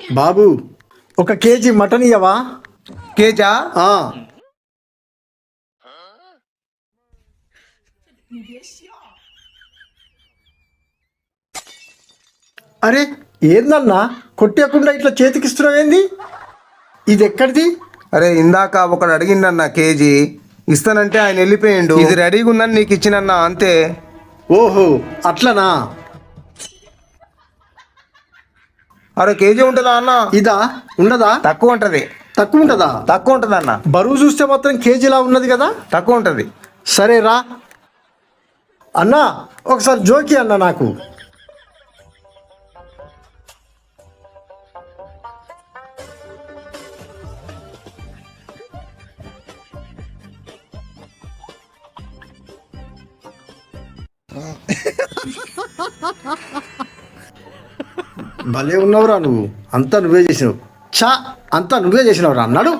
బాబు 1 KG mutton ఇయ్యవా? కేజా? ఆ, అరే ఏందన్నా కొట్టేయకుండా ఇట్లా చేతికిస్తున్నావు ఏంది? ఇది ఎక్కడిది? అరే ఇందాక ఒకడు అడిగిండన్న కేజీ ఇస్తానంటే ఆయన వెళ్ళిపోయిండు. ఇది రెడీగా ఉందని నీకు ఇచ్చినన్నా అంతే. ఓహో అట్లనా? అరే కేజీ ఉంటుందా అన్న? ఇదా ఉండదా? తక్కువ ఉంటది. తక్కువ ఉంటుందా? తక్కువ ఉంటది అన్న. బరువు చూస్తే మాత్రం కేజీలా ఉన్నది కదా. తక్కువ ఉంటది. సరే రా అన్నా, ఒకసారి జోకి అన్న నాకు. భలే ఉన్నావురా నువ్వు, అంతా నువ్వే చేసినావు. అంతా నువ్వే చేసినావురా అన్నాడు.